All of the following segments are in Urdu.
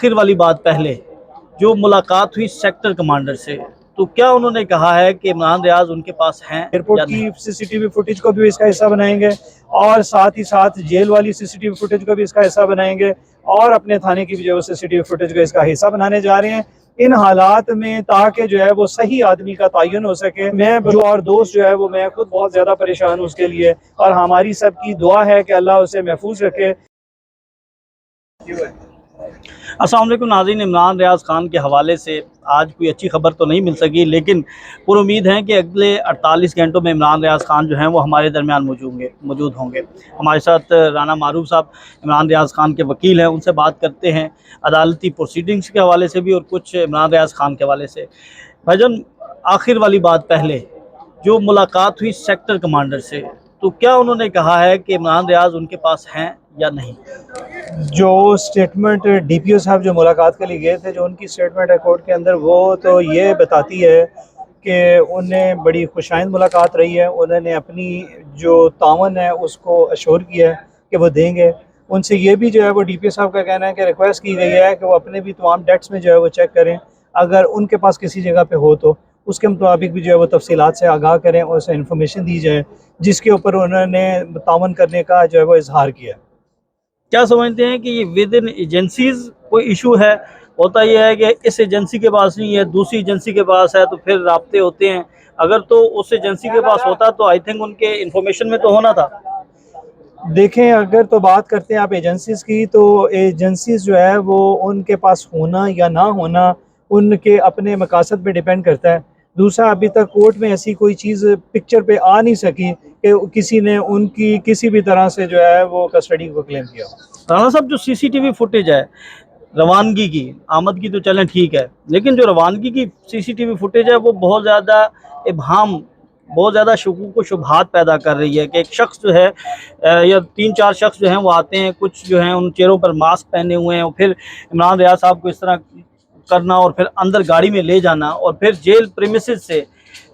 آخر والی بات پہلے جو ملاقات ہوئی سیکٹر کمانڈر سے، تو کیا انہوں نے کہا ہے کہ عمران ریاض ان کے پاس ہیں ایئرپورٹ یا کی نہیں؟ سی سی ٹی وی فوٹیج کو بھی اس کا حصہ بنائیں گے، اور ساتھ ہی ساتھ جیل والی سی سی ٹی وی فوٹیج کو بھی اس کا حصہ بنائیں گے، اور اپنے تھانے کی بھی جو سی سی ٹی وی فوٹیج کو اس کا حصہ بنانے جا رہے ہیں ان حالات میں، تاکہ جو ہے وہ صحیح آدمی کا تعین ہو سکے۔ میں جو اور دوست جو ہے وہ میں خود بہت زیادہ پریشان ہوں اس کے لیے، اور ہماری سب کی دعا ہے کہ اللہ اسے محفوظ رکھے۔ السلام علیکم ناظرین، عمران ریاض خان کے حوالے سے آج کوئی اچھی خبر تو نہیں مل سکی، لیکن پر امید ہے کہ اگلے 48 گھنٹوں میں عمران ریاض خان جو ہیں وہ ہمارے درمیان موجود ہوں گے۔ ہمارے ساتھ رانا معروف صاحب عمران ریاض خان کے وکیل ہیں، ان سے بات کرتے ہیں عدالتی پروسیڈنگز کے حوالے سے بھی اور کچھ عمران ریاض خان کے حوالے سے۔ بھائی جان، آخر والی بات پہلے جو ملاقات ہوئی سیکٹر کمانڈر سے، تو کیا انہوں نے کہا ہے کہ عمران ریاض ان کے پاس ہیں یا نہیں؟ جو سٹیٹمنٹ ڈی پی او صاحب جو ملاقات کے لیے گئے تھے، جو ان کی سٹیٹمنٹ ہے کورٹ کے اندر، وہ تو یہ بتاتی ہے کہ انہیں بڑی خوشائند ملاقات رہی ہے۔ انہوں نے اپنی جو تعاون ہے اس کو اشور کیا ہے کہ وہ دیں گے۔ ان سے یہ بھی جو ہے وہ ڈی پی او صاحب کا کہنا ہے کہ ریکویسٹ کی گئی ہے کہ وہ اپنے بھی تمام ڈیٹس میں جو ہے وہ چیک کریں، اگر ان کے پاس کسی جگہ پہ ہو تو اس کے مطابق بھی جو ہے وہ تفصیلات سے آگاہ کریں اور اسے انفارمیشن دی جائے، جس کے اوپر انہوں نے تعاون کرنے کا جو ہے وہ اظہار کیا ہے۔ کیا سمجھتے ہیں کہ یہ ود ان ایجنسیز کوئی ایشو ہے؟ ہوتا یہ ہے کہ اس ایجنسی کے پاس نہیں ہے، دوسری ایجنسی کے پاس ہے، تو پھر رابطے ہوتے ہیں۔ اگر تو اس ایجنسی کے پاس ہوتا تو آئی تھنک ان کے انفارمیشن میں تو ہونا تھا۔ دیکھیں، اگر تو بات کرتے ہیں آپ ایجنسیز کی، تو ایجنسیز جو ہے وہ ان کے پاس ہونا یا نہ ہونا ان کے اپنے مقاصد پہ ڈیپینڈ کرتا ہے۔ دوسرا، ابھی تک کورٹ میں ایسی کوئی چیز پکچر پہ آ نہیں سکی کہ کسی نے ان کی کسی بھی طرح سے جو ہے وہ کسٹڈی کو کلیم کیا۔ رانا صاحب، جو سی سی ٹی وی فوٹیج ہے روانگی کی، آمد کی تو چلیں ٹھیک ہے، لیکن جو روانگی کی سی سی ٹی وی فوٹیج ہے وہ بہت زیادہ ابہام، بہت زیادہ شکوک و شبہات پیدا کر رہی ہے کہ ایک شخص جو ہے یا 3-4 شخص جو ہیں وہ آتے ہیں، کچھ جو ہیں ان چہروں پر ماسک پہنے ہوئے ہیں، اور پھر عمران ریاض صاحب کو اس طرح کرنا اور پھر اندر گاڑی میں لے جانا اور پھر جیل پریمیسز سے،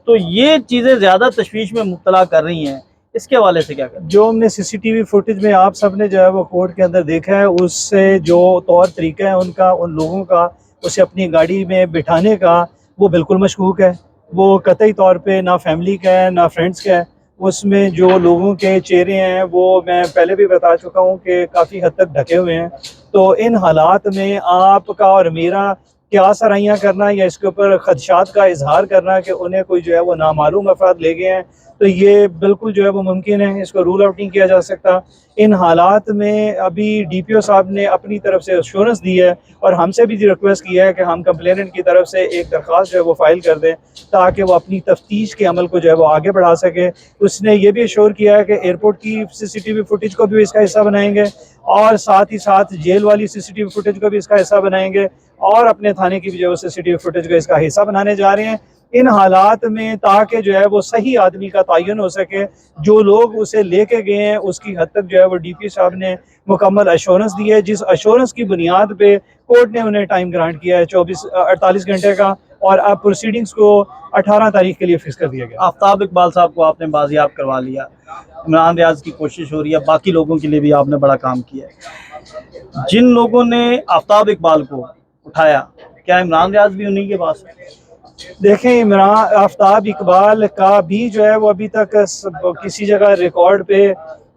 تو یہ چیزیں زیادہ تشویش میں مبتلا کر رہی ہیں۔ اس کے حوالے سے کیا کریں؟ جو ہم نے سی سی ٹی وی فوٹیج میں آپ سب نے جو ہے وہ کورٹ کے اندر دیکھا ہے، اس سے جو طور طریقہ ہے ان کا، ان لوگوں کا اسے اپنی گاڑی میں بٹھانے کا، وہ بالکل مشکوک ہے۔ وہ قطعی طور پہ نہ فیملی کا ہے نہ فرینڈس کا ہے۔ اس میں جو لوگوں کے چہرے ہیں وہ میں پہلے بھی بتا چکا ہوں کہ کافی حد تک ڈھکے ہوئے ہیں۔ تو ان حالات میں آپ کا اور میرا کیا سرائیاں کرنا یا اس کے اوپر خدشات کا اظہار کرنا کہ انہیں کوئی جو ہے وہ نامعلوم افراد لے گئے ہیں، تو یہ بالکل جو ہے وہ ممکن ہے، اس کو رول آؤٹ نہیں کیا جا سکتا۔ ان حالات میں ابھی ڈی پی او صاحب نے اپنی طرف سے ایشورنس دی ہے، اور ہم سے بھی ریکویسٹ کی ہے کہ ہم کمپلیننٹ کی طرف سے ایک درخواست جو ہے وہ فائل کر دیں تاکہ وہ اپنی تفتیش کے عمل کو جو ہے وہ آگے بڑھا سکے۔ اس نے یہ بھی ایشور کیا ہے کہ ایئرپورٹ کی سی سی ٹی وی فوٹیج کو بھی اس کا حصہ بنائیں گے، اور ساتھ ہی ساتھ جیل والی سی سی ٹی وی فوٹیج کو بھی اس کا حصہ بنائیں گے، اور اپنے تھانے کی بھی جو ہے سی سی ٹی وی فوٹیج کو اس کا حصہ بنانے جا رہے ہیں ان حالات میں، تاکہ جو ہے وہ صحیح آدمی کا تعین ہو سکے۔ جو لوگ اسے لے کے گئے ہیں اس کی حد تک جو ہے وہ ڈی پی صاحب نے مکمل ایشورنس دی ہے، جس ایشورنس کی بنیاد پہ کورٹ نے انہیں ٹائم گرانٹ کیا ہے 48 گھنٹے کا، اور اب پروسیڈنگز کو 18 تاریخ کے لیے فکس کر دیا گیا۔ آفتاب اقبال صاحب کو آپ نے بازیاب کروا لیا، عمران ریاض کی کوشش ہو رہی ہے، باقی لوگوں کے لیے بھی آپ نے بڑا کام کیا ہے۔ جن لوگوں نے آفتاب اقبال کو اٹھایا، کیا عمران ریاض بھی انہی کے پاس ہے؟ دیکھیں، عمران آفتاب اقبال کا بھی جو ہے وہ ابھی تک کسی جگہ ریکارڈ پہ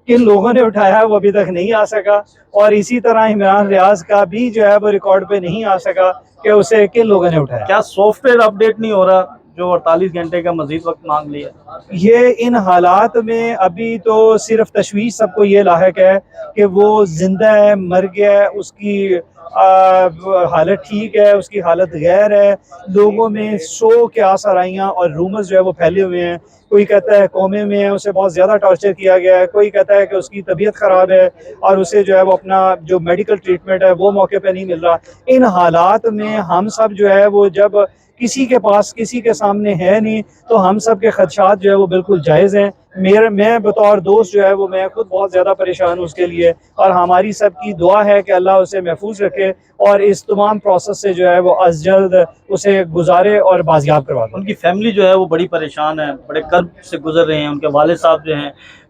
کن لوگوں نے اٹھایا وہ ابھی تک نہیں آ سکا، اور اسی طرح عمران ریاض کا بھی جو ہے وہ ریکارڈ پہ نہیں آ سکا کہ اسے کن لوگوں نے اٹھایا۔ کیا سافٹ ویئر اپڈیٹ نہیں ہو رہا جو 48 گھنٹے کا مزید وقت مانگ لیا؟ یہ ان حالات میں ابھی تو صرف تشویش سب کو یہ لاحق ہے کہ وہ زندہ ہے، مر گیا ہے، اس کی حالت ٹھیک ہے، اس کی حالت غیر ہے۔ لوگوں میں سو کے آسرائیاں اور رومرز جو ہے وہ پھیلے ہوئے ہیں۔ کوئی کہتا ہے کومے میں ہے، اسے بہت زیادہ ٹارچر کیا گیا ہے، کوئی کہتا ہے کہ اس کی طبیعت خراب ہے اور اسے جو ہے وہ اپنا جو میڈیکل ٹریٹمنٹ ہے وہ موقع پہ نہیں مل رہا۔ ان حالات میں ہم سب جو ہے وہ جب کسی کے پاس کسی کے سامنے ہے نہیں، تو ہم سب کے خدشات جو ہے وہ بالکل جائز ہیں۔ میں بطور دوست جو ہے وہ میں خود بہت زیادہ پریشان ہوں اس کے لیے، اور ہماری سب کی دعا ہے کہ اللہ اسے محفوظ رکھے اور اس تمام پروسیس سے جو ہے وہ از جلد اسے گزارے اور بازیاب کروا دے۔ ان کی فیملی جو ہے وہ بڑی پریشان ہے، بڑے کرب سے گزر رہے ہیں، ان کے والد صاحب جو ہیں